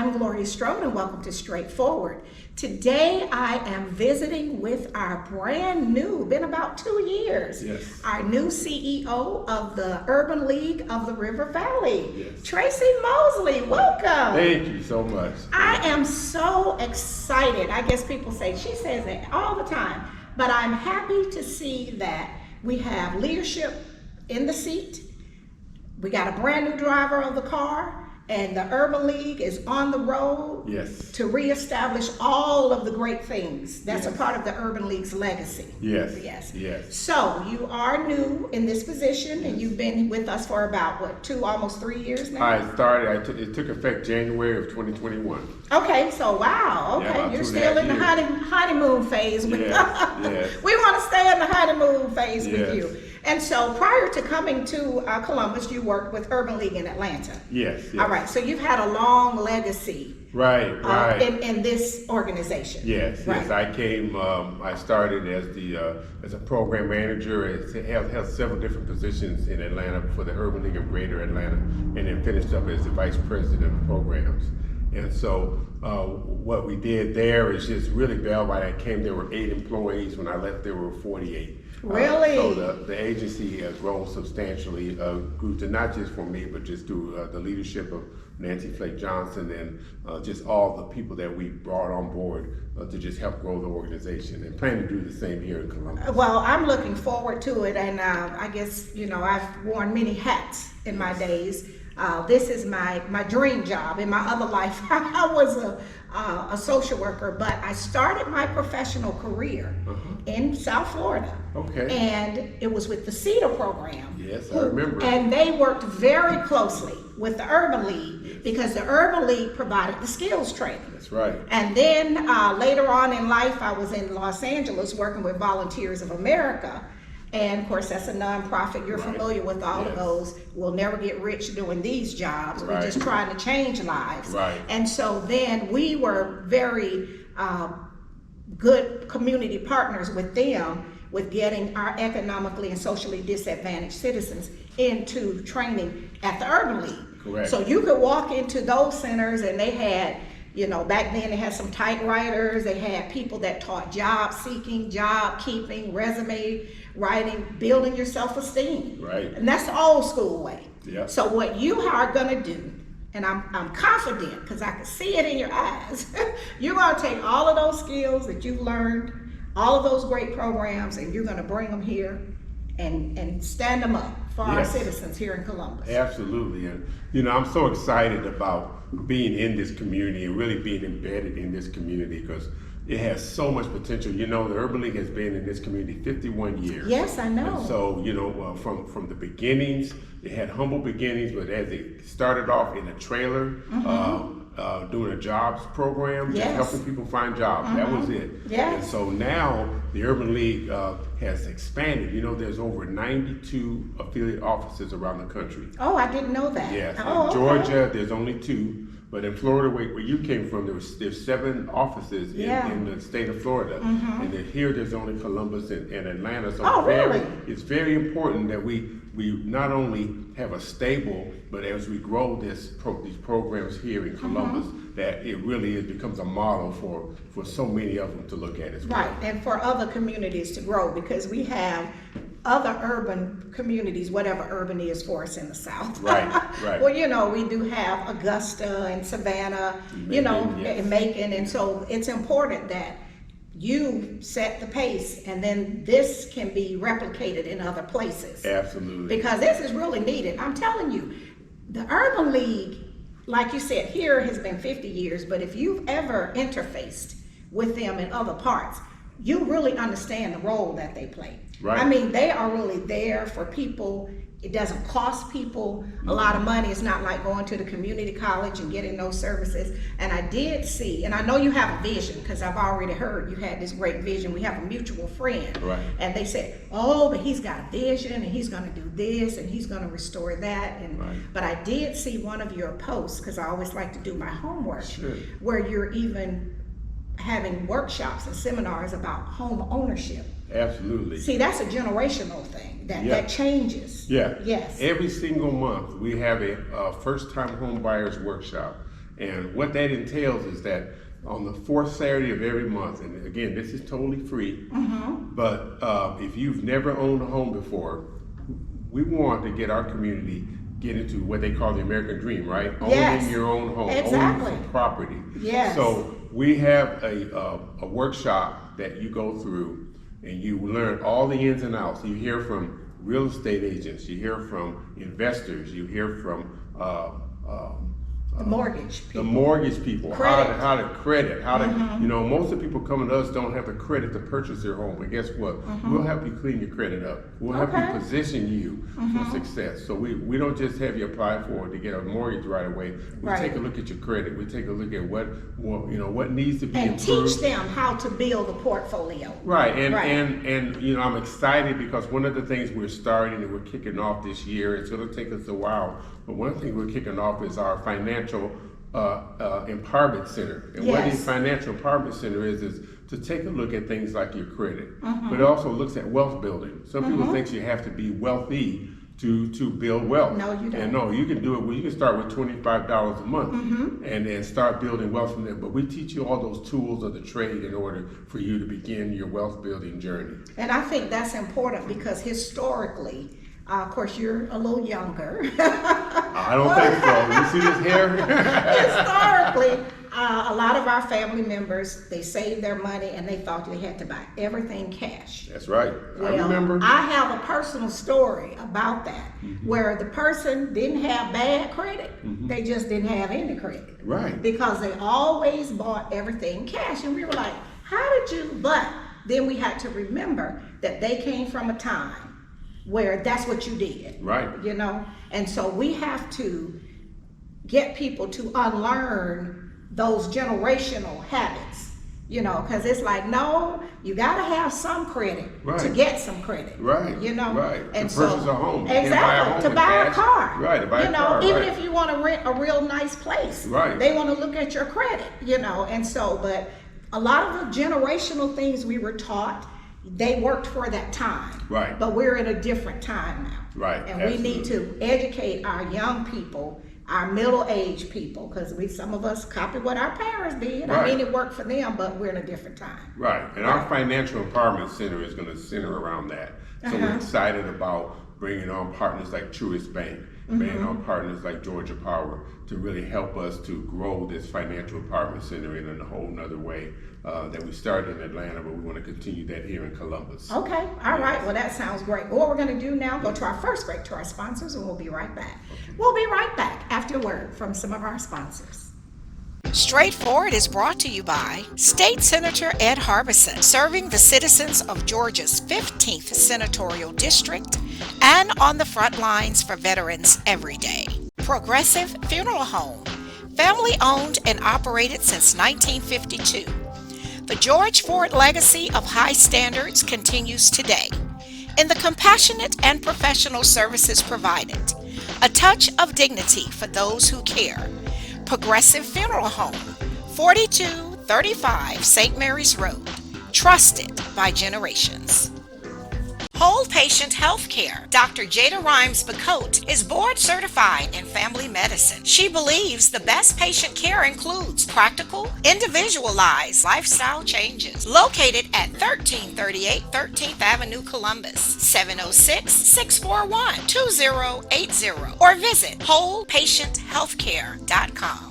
I'm Gloria Strode and welcome to Straightforward. Today I am visiting with our brand new, been about 2 years, our new CEO of the Urban League of the River Valley, Tracey Mosley. Welcome. Thank you so much. I am so excited. I guess people say, she says that all the time, but I'm happy to see that we have leadership in the seat. We got a brand new driver of the car. And the Urban League is on the road to reestablish all of the great things. That's a part of the Urban League's legacy. Yes. So you are new in this position, and you've been with us for about, what, almost 3 years now? It took effect January of 2021. Okay, so wow, okay, Yeah, you're still in the honeymoon phase. With Yes. We want to stay in the honeymoon phase with Yes. you. And so prior to coming to Columbus, you worked with Urban League in Atlanta. Yes. All right, so you've had a long legacy in this organization. Yes. I came, I started as a program manager, held several different positions in Atlanta for the Urban League of Greater Atlanta, and then finished up as the vice president of programs. And so what we did there is just really Bell. When I came, there were 8 employees. When I left, there were 48. Really? So the agency has grown substantially, grew to not just for me, but just through the leadership of Nancy Flake Johnson and just all the people that we brought on board to just help grow the organization, and plan to do the same here in Columbus. Well, I'm looking forward to it, and I guess, I've worn many hats in my days. This is my dream job. In my other life, I was a social worker, but I started my professional career in South Florida. Okay. And it was with the CEDAR program. Yes, I remember. And they worked very closely with the Urban League because the Urban League provided the skills training. That's right. And then later on in life, I was in Los Angeles working with Volunteers of America. And of course, that's a nonprofit. You're familiar with all of those. We'll never get rich doing these jobs. We're just trying to change lives. Right. And so then we were very good community partners with them with getting our economically and socially disadvantaged citizens into training at the Urban League. Correct. So you could walk into those centers and they had, back then they had some typewriters, they had people that taught job seeking, job keeping, resume writing, building your self-esteem. Right. And that's the old school way. Yeah. So what you are gonna do, and I'm confident because I can see it in your eyes, you're gonna take all of those skills that you've learned, all of those great programs, and you're gonna bring them here and stand them up for our citizens here in Columbus. Absolutely. And I'm so excited about being in this community and really being embedded in this community because it has so much potential. The Urban League has been in this community 51 years. Yes, I know. And so, from the beginnings, it had humble beginnings, but as it started off in a trailer, doing a jobs program, just helping people find jobs. That was it. Yes. And so now the Urban League has expanded. There's over 92 affiliate offices around the country. Oh, I didn't know that. Yes. Oh, In Georgia, there's only 2. But in Florida, where you came from, there's 7 offices in the state of Florida, and then here there's only Columbus and Atlanta. So it's very important that we not only have a stable, but as we grow these programs here in Columbus, that it really becomes a model for so many of them to look at as well. Right, and for other communities to grow, because we have other urban communities, whatever urban is for us in the South. Right. Well, we do have Augusta and Savannah, and Macon, and so it's important that you set the pace, and then this can be replicated in other places. Absolutely. Because this is really needed. I'm telling you, the Urban League, like you said, here has been 50 years, but if you've ever interfaced with them in other parts, you really understand the role that they play. Right. I mean, they are really there for people. It doesn't cost people a lot of money. It's not like going to the community college and getting those services. And I did see, and I know you have a vision because I've already heard you had this great vision. We have a mutual friend. Right. And they said, oh, but he's got a vision and he's going to do this and he's going to restore that. But I did see one of your posts, because I always like to do my homework, where you're even having workshops and seminars about home ownership. Absolutely. See, that's a generational thing that changes. Yeah. Yes. Every single month we have a first-time home buyers workshop, And what that entails is that on the fourth Saturday of every month, and again, this is totally free, but if you've never owned a home before, we want to get our community get into what they call the American dream, right? Yes. Owning your own home, Exactly. owning some property. Yes. So we have a workshop that you go through and you learn all the ins and outs. You hear from real estate agents, you hear from investors, you hear from The mortgage people. the mortgage people, Credit. how to credit, how to, you know, most of the people coming to us don't have the credit to purchase their home, but guess what? We'll help you clean your credit up. We'll help Okay. you position you for success. So we don't just have you apply for it to get a mortgage right away. We Right. take a look at your credit. We take a look at what you know, what needs to be And improved. teach them how to build a portfolio. Right, and, Right. and you know, I'm excited because one of the things we're starting and we're kicking off this year, it's gonna take us a while, but one thing we're kicking off is our financial empowerment center. And what the Yes. financial empowerment center is to take a look at things like your credit, but it also looks at wealth building. Some people think you have to be wealthy to build wealth. No, you don't. And no, you can do it. Well, you can start with $25 a month and then start building wealth from there. But we teach you all those tools of the trade in order for you to begin your wealth building journey. And I think that's important because historically, of course, you're a little younger. I don't think so. You see this hair? Historically, a lot of our family members, they saved their money and they thought they had to buy everything cash. That's right. I Well, remember. I have a personal story about that, where the person didn't have bad credit, they just didn't have any credit. Right. Because they always bought everything cash. And we were like, how did you? But then we had to remember that they came from a time where that's what you did. Right. You know? And so we have to get people to unlearn those generational habits. You know, because it's like, no, you got to have some credit to Right. get some credit. Right. You know, Right. and To purchase a home. You can't buy a exactly home to with buy a cash. car. Right, to buy a you know, car, even right. if you want to rent a real nice place, Right. they want to look at your credit. You know, and so, but a lot of the generational things we were taught, they worked for that time. Right. But we're in a different time now. Right, And we need absolutely. to educate our young people, our middle-aged people, because some of us copy what our parents did. I Right. mean, it worked for them, but we're in a different time. Right, and our financial empowerment center is going to center around that. So we're excited about bringing on partners like Truist Bank, bringing on partners like Georgia Power to really help us to grow this financial empowerment center in a whole nother way that we started in Atlanta, but we want to continue that here in Columbus. Okay, all right, well, that sounds great. What we're gonna do now, go to our first break to our sponsors, and we'll be right back. We'll be right back after a word from some of our sponsors. Straightforward is brought to you by State Senator Ed Harbison, serving the citizens of Georgia's 15th Senatorial District and on the front lines for veterans every day. Progressive Funeral Home, family owned and operated since 1952. The George Ford legacy of high standards continues today in the compassionate and professional services provided. A touch of dignity for those who care. Progressive Funeral Home, 4235 St. Mary's Road, trusted by generations. Whole Patient Healthcare. Dr. Jada Rimes-Bacote is board certified in family medicine. She believes the best patient care includes practical, individualized lifestyle changes. Located at 1338 13th Avenue, Columbus, 706-641-2080, or visit wholepatienthealthcare.com.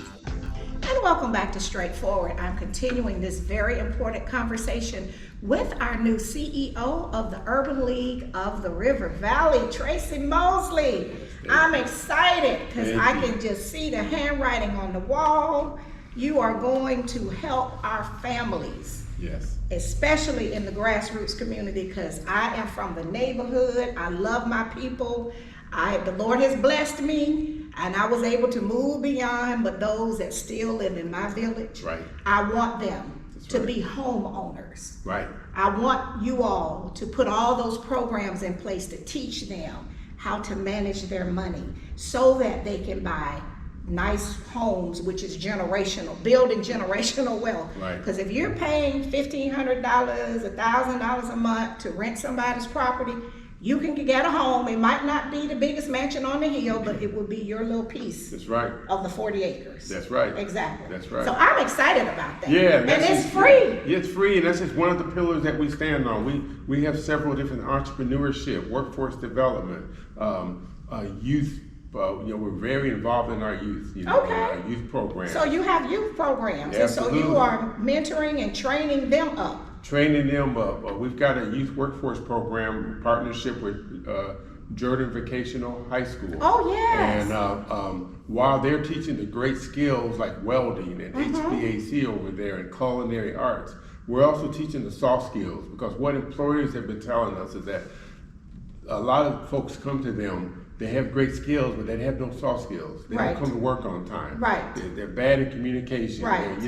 And welcome back to Straightforward. I'm continuing this very important conversation with our new CEO of the Urban League of the River Valley, Tracey Mosley. I'm excited because I can just see the handwriting on the wall. You are going to help our families. Yes. Especially in the grassroots community, because I am from the neighborhood. I love my people. The Lord has blessed me, and I was able to move beyond, but those that still live in my village, Right. I want them to right. be homeowners. Right. I want you all to put all those programs in place to teach them how to manage their money so that they can buy nice homes, which is generational, building generational wealth. Right. Because if you're paying $1,500, $1,000 a month to rent somebody's property, You can get a home. It might not be the biggest mansion on the hill, but it will be your little piece. That's right. Of the 40 acres. That's right. Exactly. That's right. So I'm excited about that. Yeah, and it's free. Yeah, it's free, and that's just one of the pillars that we stand on. We have several different entrepreneurship, workforce development, youth. We're very involved in our youth. In our youth program. So you have youth programs, Absolutely. and so you are mentoring and training them up. Training them up. We've got a youth workforce program partnership with Strode and Vocational High School. Oh, yes. And while they're teaching the great skills like welding and HVAC over there and culinary arts, we're also teaching the soft skills, because what employers have been telling us is that a lot of folks come to them. They have great skills, but they have no soft skills. They don't come to work on time. Right. They're bad at communication. Right. Things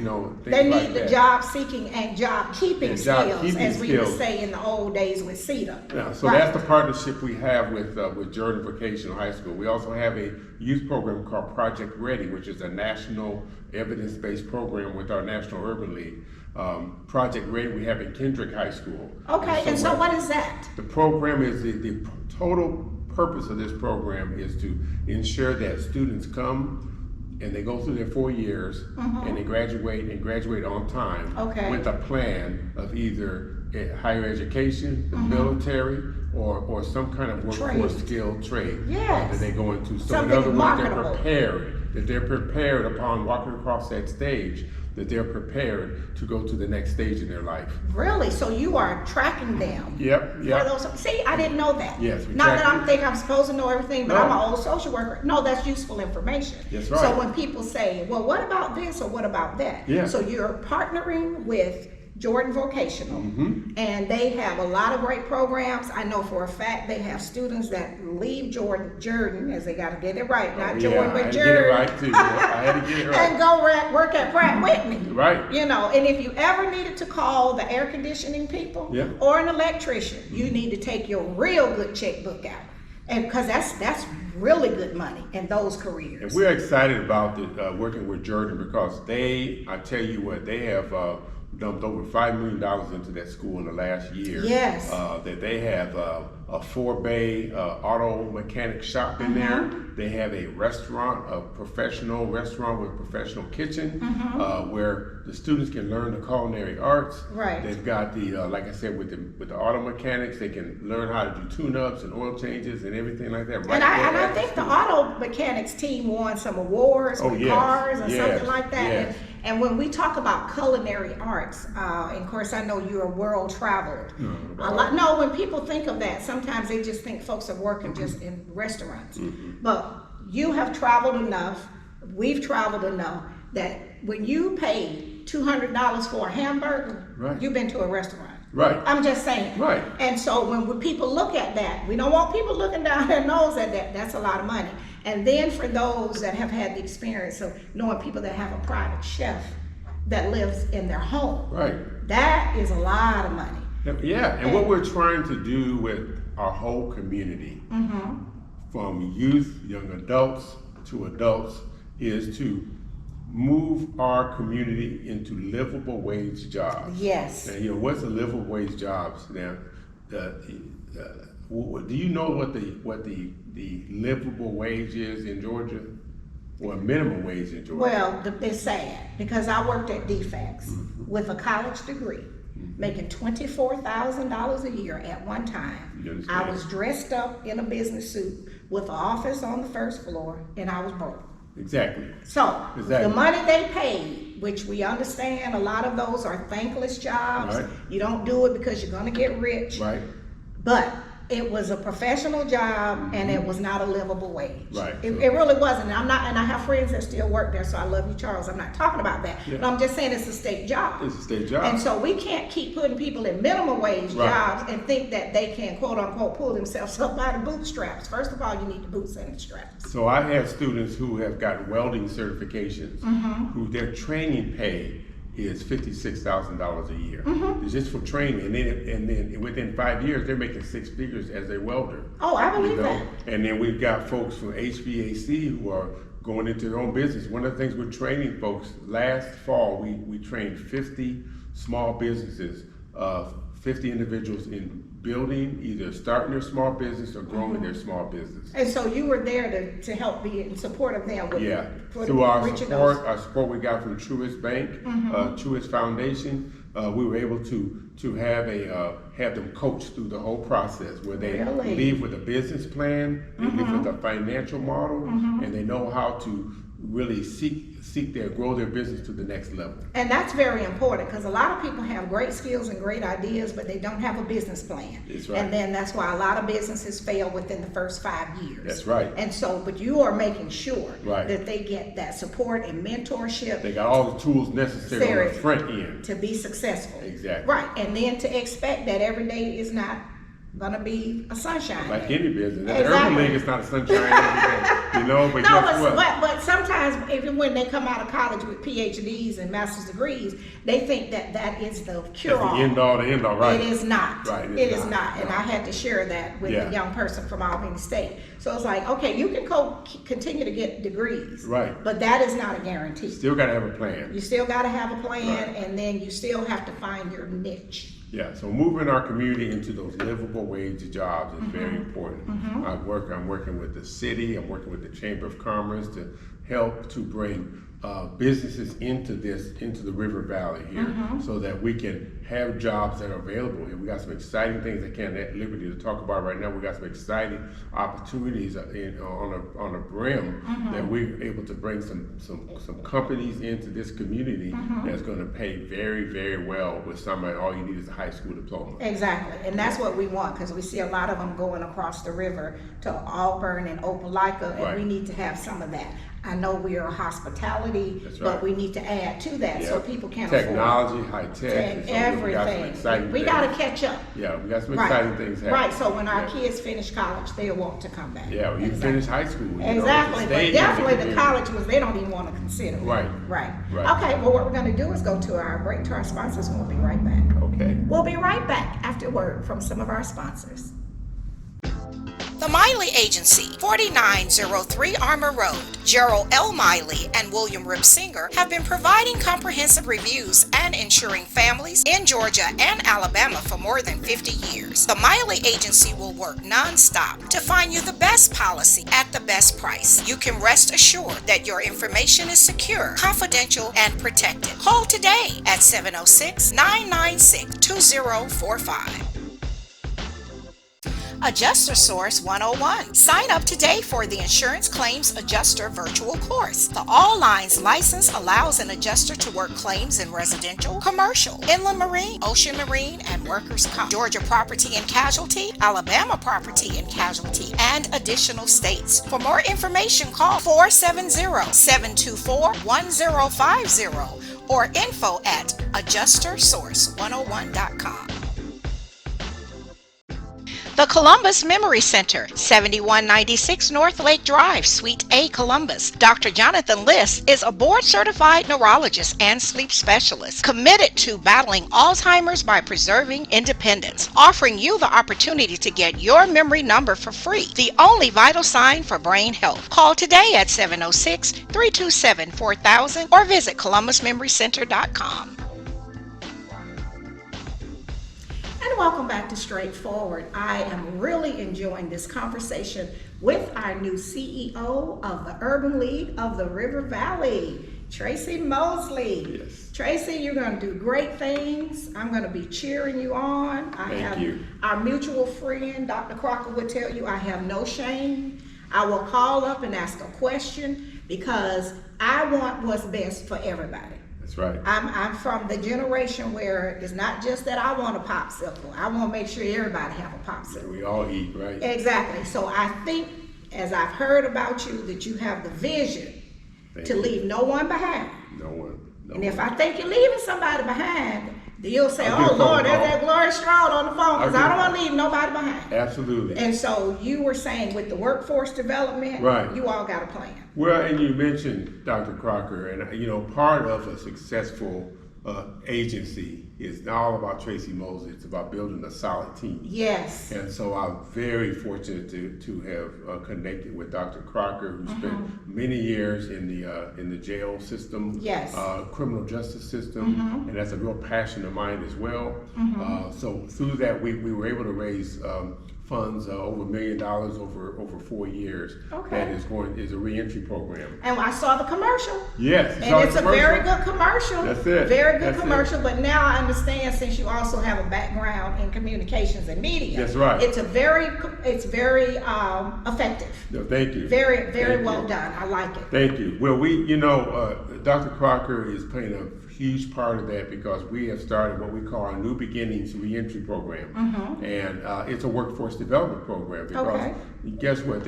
they need like the that. job seeking and job keeping skills, as we would say in the old days with CETA. Yeah, so that's the partnership we have with Strode and Vocational High School. We also have a youth program called Project Ready, which is a national evidence-based program with our National Urban League. Project Ready we have at Kendrick High School. Okay, and so what is that? The program is the total purpose of this program is to ensure that students come and they go through their 4 years and they graduate on time with a plan of either higher education, the military, or some kind of workforce skill trade that they go into. So in other words, they're prepared upon walking across that stage, that they're prepared to go to the next stage in their life. Really? So you are tracking them? Yep. See, I didn't know that. Yes. Not that I'm supposed to know everything, but I'm an old social worker. No, that's useful information. That's right. So when people say, well, what about this or what about that? Yeah. So you're partnering with Strode Vocational, and they have a lot of great programs. I know for a fact they have students that leave Jordan, as they got to get it right, not Jordan, but Jordan. I had to get it right. And go work at Pratt Whitney. Right. And if you ever needed to call the air conditioning people or an electrician, you need to take your real good checkbook out, and because that's really good money in those careers. And we're excited about working with Jordan, because I tell you what, they have dumped over $5 million into that school in the last year. Yes. That they have a 4-bay auto mechanic shop in there. They have a restaurant, a professional restaurant with a professional kitchen, where the students can learn the culinary arts. Right. They've got the, like I said, with the auto mechanics, they can learn how to do tune-ups and oil changes and everything like that. And I think the auto mechanics team won some awards with cars or something like that. Yes. And when we talk about culinary arts, and of course I know you're world traveled. No, when people think of that, sometimes they just think folks are working just in restaurants. But you have traveled enough, we've traveled enough, that when you pay $200 for a hamburger, you've been to a restaurant. Right. I'm just saying. Right. And so when people look at that, we don't want people looking down their nose at that. That's a lot of money. And then for those that have had the experience of knowing people that have a private chef that lives in their home, that is a lot of money. Yeah, and what we're trying to do with our whole community, from youth, young adults to adults, is to move our community into livable wage jobs. Yes. And what's a livable wage jobs now? Do you know what the livable wage is in Georgia, or minimum wage in Georgia? Well, it's sad, because I worked at DFAX with a college degree, making $24,000 a year at one time. I was dressed up in a business suit with an office on the first floor, and I was broke. Exactly. So the money they paid, which we understand, a lot of those are thankless jobs. You don't do it because you're going to get rich. Right. But it was a professional job, and it was not a livable wage. Right. It really wasn't. And I have friends that still work there, so I love you, Charles. I'm not talking about that. But I'm just saying it's a state job. It's a state job. And so we can't keep putting people in minimum wage jobs and think that they can, quote unquote, pull themselves up by the bootstraps. First of all, you need the boots and the straps. So I have students who have got welding certifications, who their training pay is $56,000 a year. It's just for training, and then within 5 years they're making 6 figures as a welder. Oh, I believe that. And then we've got folks from HVAC who are going into their own business. One of the things we're training folks, last fall we trained 50 small businesses 50 individuals in building, either starting their small business or growing their small business. And so you were there to help be in support of them. Yeah, through our support we got from Truist Bank, Truist Foundation, we were able to have them coach through the whole process, where they leave with a business plan, they leave with a financial model, and they know how to really grow their business to the next level. And that's very important, because a lot of people have great skills and great ideas, but they don't have a business plan. That's right. And then that's why a lot of businesses fail within the first 5 years. That's right. And so, but you are making sure that they get that support and mentorship. They got all the tools necessary on the front end to be successful. Exactly. Right. And then to expect that every day is not gonna be a sunshine like day. Any business. At the Urban League, it's not a sunshine every day, you know. But no, guess what? But sometimes, even when they come out of college with PhDs and master's degrees, they think that is the cure-all. That's the end all, right? It is not. Right. It is not. And I had to share that with a young person from Albany State. So it's like, okay, you can continue to get degrees, right? But that is not a guarantee. Still got to have a plan. You still got to have a plan, and then you still have to find your niche. Yeah, so moving our community into those livable wage jobs is very important. I'm working with the city, I'm working with the Chamber of Commerce to help to bring businesses into the River Valley here, so that we can have jobs that are available here. We got some exciting things I can't at liberty to talk about right now. We got some exciting opportunities on the brim that we're able to bring some companies into this community that's going to pay very, very well with somebody. All you need is a high school diploma. Exactly, and that's what we want, because we see a lot of them going across the river to Auburn and Opelika, and we need to have some of that. I know we are hospitality, but we need to add to that so people can afford technology, high tech, everything. We got to catch up. Yeah, we got some exciting things happening. Right, so when our kids finish college, they'll want to come back. Yeah, you finish high school. Exactly, but definitely the college ones, they don't even want to consider. Right. Okay, well, what we're going to do is go to our break to our sponsors, and we'll be right back. Okay. We'll be right back after word from some of our sponsors. The Miley Agency, 4903 Armour Road. Gerald L. Miley and William Ripsinger have been providing comprehensive reviews and insuring families in Georgia and Alabama for more than 50 years. The Miley Agency will work non-stop to find you the best policy at the best price. You can rest assured that your information is secure, confidential, and protected. Call today at 706-996-2045. Adjuster Source 101. Sign up today for the Insurance Claims Adjuster virtual course. The All Lines license allows an adjuster to work claims in residential, commercial, inland marine, ocean marine, and workers' comp, Georgia property and casualty, Alabama property and casualty, and additional states. For more information, call 470-724-1050 or info@adjustersource101.com. The Columbus Memory Center, 7196 North Lake Drive, Suite A, Columbus. Dr. Jonathan Liss is a board-certified neurologist and sleep specialist committed to battling Alzheimer's by preserving independence, offering you the opportunity to get your memory number for free, the only vital sign for brain health. Call today at 706-327-4000 or visit columbusmemorycenter.com. And welcome back to Straightforward. I am really enjoying this conversation with our new CEO of the Urban League of the River Valley, Tracey Mosley. Yes. Tracey, you're going to do great things. I'm going to be cheering you on. Thank you. Our mutual friend, Dr. Crocker, would tell you I have no shame. I will call up and ask a question because I want what's best for everybody. That's right. I'm from the generation where it's not just that I want a popsicle. I want to make sure everybody have a popsicle. We all eat, right? Exactly. So I think, as I've heard about you, that you have the vision to leave no one behind. No one. And if I think you're leaving somebody behind, then you'll say, oh Lord, there's that Gloria Strode on the phone, because I don't want to leave nobody behind. Absolutely. And so you were saying with the workforce development, you all got a plan. Well, and you mentioned Dr. Crocker, and part of a successful agency is all about Tracey Mosley. It's about building a solid team. Yes. And so I'm very fortunate to have connected with Dr. Crocker, who spent many years in the jail system, Yes. Criminal justice system, and that's a real passion of mine as well. So through that, we were able to raise funds over $1 million over 4 years. Okay. That is a reentry program. And I saw the commercial. Yes. And it's a very good commercial. That's it. Very good That's commercial. But now I understand, since you also have a background in communications and media. That's right. It's very effective. No, thank you. Very Thank well you. done. I like it. Thank you. Well, Dr. Crocker is playing a huge part of that, because we have started what we call our New Beginnings Reentry Program. And it's a workforce development program, because guess what?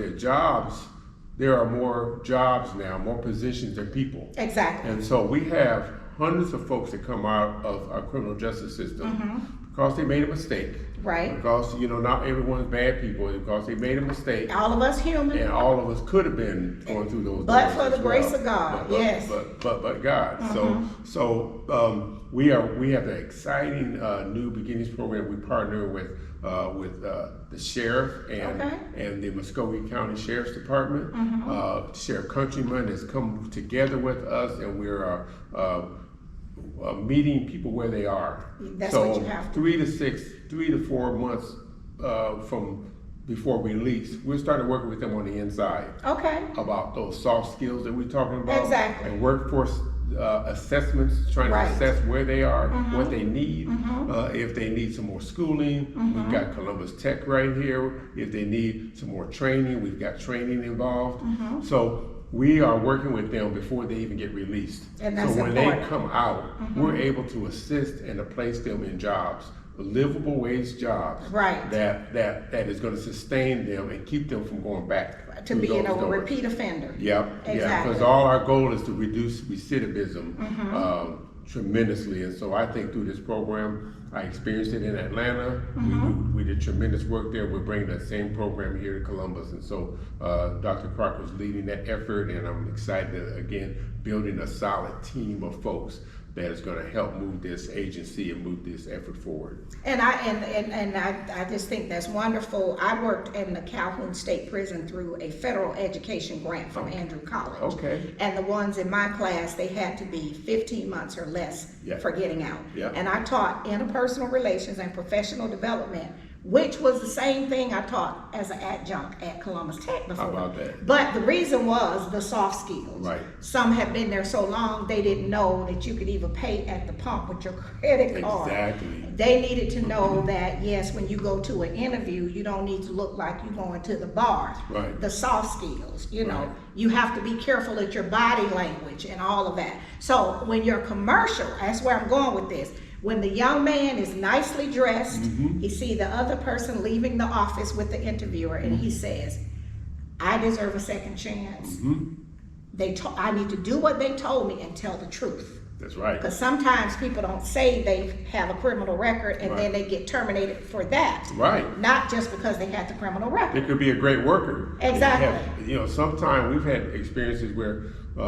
There are more jobs now, more positions than people. Exactly. And so we have hundreds of folks that come out of our criminal justice system because they made a mistake. Right. Because, not everyone's bad people, because they made a mistake. All of us human. And all of us could have been going through those. But doors for the as grace well. of God, yes. But God. So we have an exciting New Beginnings program. We partner with the sheriff and the Muskogee County Sheriff's Department. Sheriff Countryman has come together with us, and we're meeting people where they are. That's so what you have to. 3 to 4 months from before release, we're starting working with them on the inside. Okay. About those soft skills that we're talking about. Exactly. And workforce assessments, trying to assess where they are, what they need, if they need some more schooling. We've got Columbus Tech right here. If they need some more training, we've got training involved. So we are working with them before they even get released. And that's so when important. they come out, we're able to assist and to place them in jobs, livable wage jobs, right, that is going to sustain them and keep them from going back to being a repeat offender. Yep. Exactly. Yeah, because all our goal is to reduce recidivism tremendously. And so I think through this program, I experienced it in Atlanta. We did tremendous work there. We're bringing that same program here to Columbus. And so Dr. Crocker was leading that effort, and I'm excited to, again, building a solid team of folks that is going to help move this agency and move this effort forward. And I just think that's wonderful. I worked in the Calhoun State Prison through a federal education grant from Andrew College. Okay. And the ones in my class, they had to be 15 months or less for getting out. Yeah. And I taught interpersonal relations and professional development, which was the same thing I taught as an adjunct at Columbus Tech before. How about that? But the reason was the soft skills. Right. Some had been there so long, they didn't know that you could even pay at the pump with your credit card. Exactly. They needed to know that, yes, when you go to an interview, you don't need to look like you're going to the bar. Right. The soft skills, you know, Right. you have to be careful at your body language and all of that. So when you're commercial, that's where I'm going with this. When the young man is nicely dressed, he see the other person leaving the office with the interviewer, and he says, I deserve a second chance. I need to do what they told me and tell the truth. That's right. Because sometimes people don't say they have a criminal record, and then they get terminated for that. Right. Not just because they had the criminal record. They could be a great worker. Exactly. Sometimes we've had experiences where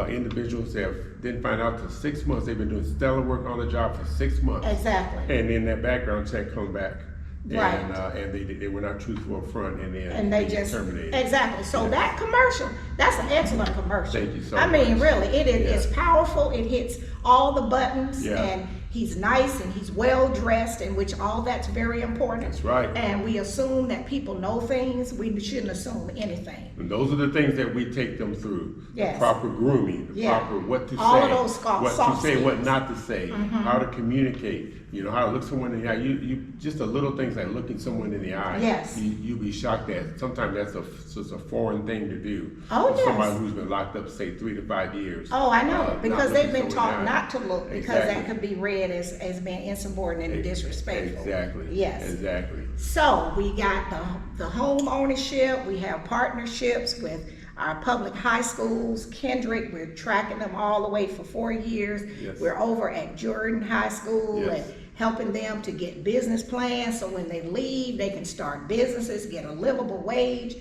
individuals didn't find out for 6 months. They've been doing stellar work on the job for 6 months. Exactly. And then that background check come back. Right. And they were not truthful up front, and then And they get just terminated. Exactly. So that commercial, that's an excellent commercial. Thank you so I mean, much. really, it is it's powerful. It hits all the buttons, Yeah. and he's nice and he's well dressed, in which all that's very important. That's right. And we assume that people know things. We shouldn't assume anything. And those are the things that we take them through. Yes. The proper grooming, the Yeah. proper what to All say, of those what soft to say, what skills. not to say, how to communicate, how to look someone in the eye. You just the little things like looking someone in the eye. Yes. You'll be shocked at. Sometimes that's just a foreign thing to do. Oh, For yes. Somebody who's been locked up, say 3 to 5 years. Oh, I know, not because they've looking been someone taught in the eye. not to look, because that Exactly. could be read as being insubordinate and disrespectful. Exactly. Yes. Exactly. So we got the home ownership. We have partnerships with our public high schools. Kendrick, we're tracking them all the way for 4 years. Yes. We're over at Jordan High School Yes. and helping them to get business plans, so when they leave, they can start businesses, get a livable wage.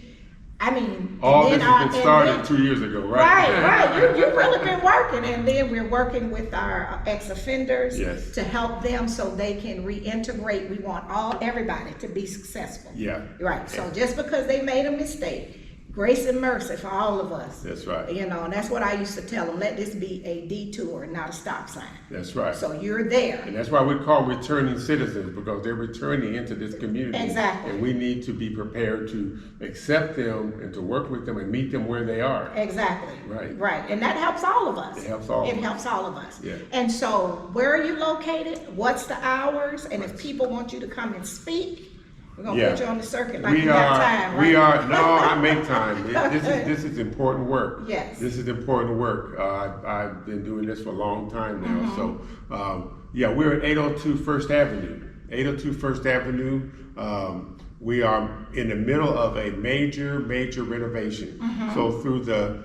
I mean, all and this then has been started 2 years ago, right? Right. You've really been working, and then we're working with our ex-offenders Yes. to help them so they can reintegrate. We want everybody to be successful. Yeah. Right. So just because they made a mistake, grace and mercy for all of us. That's right. You know, and that's what I used to tell them. Let this be a detour, not a stop sign. That's right. So you're there. And that's why we call returning citizens, because they're returning into this community. Exactly. And we need to be prepared to accept them and to work with them and meet them where they are. Exactly. Right. Right. And that helps all of us. It helps all of us. helps all of us. Yeah. And so where are you located? What's the hours? And if people want you to come and speak, we're gonna Yeah. put you on the circuit like We you have time, right? We are, no, I make time. This is important work. Yes. This is important work. I've been doing this for a long time now. Mm-hmm. So, yeah, we're at 802 First Avenue. 802 First Avenue. We are in the middle of a major renovation. Mm-hmm. So through the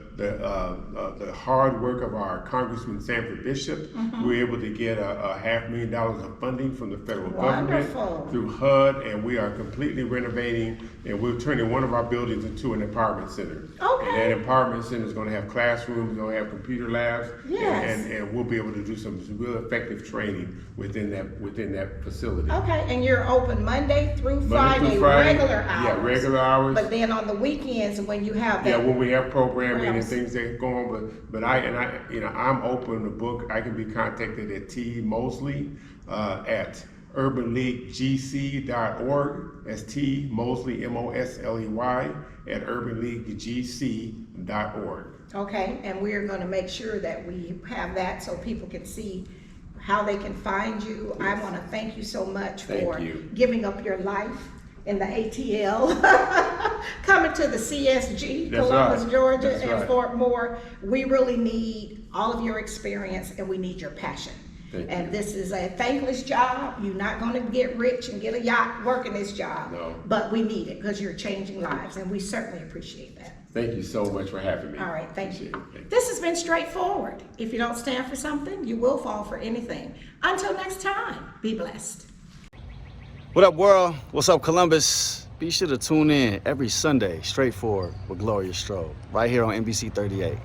hard work of our Congressman Sanford Bishop, Mm-hmm. we were able to get a $500,000 of funding from the federal Wonderful. government through HUD, and we are completely renovating, and we're turning one of our buildings into an empowerment center. Okay. And that empowerment center is going to have classrooms, going to have computer labs, Yes. and we'll be able to do some real effective training within that facility. Okay, and you're open Monday through Monday through Friday, Friday, regular hours. Yeah, regular hours. But then on the weekends when you have that. Yeah, when we have programming and Rams. things that go on, but I'm open to book. I can be contacted at T Mosley at urbanleaguegc.org. That's T Mosley Mosley at urbanleaguegc.org. Okay, and we're gonna make sure that we have that so people can see how they can find you. I wanna thank you so much Thank for you. giving up your life in the ATL, coming to the CSG, That's Columbus, right. Georgia, That's and right. Fort Moore. We really need all of your experience, and we need your passion. Thank And you. this is a thankless job. You're not gonna get rich and get a yacht working this job. No. But we need it, because you're changing lives, and we certainly appreciate that. Thank you so much for having me. All right, thank Appreciate you. it. Thank you. This has been Straightforward. If you don't stand for something, you will fall for anything. Until next time, be blessed. What up, world? What's up, Columbus? Be sure to tune in every Sunday, Straightforward with Gloria Strode, right here on NBC 38.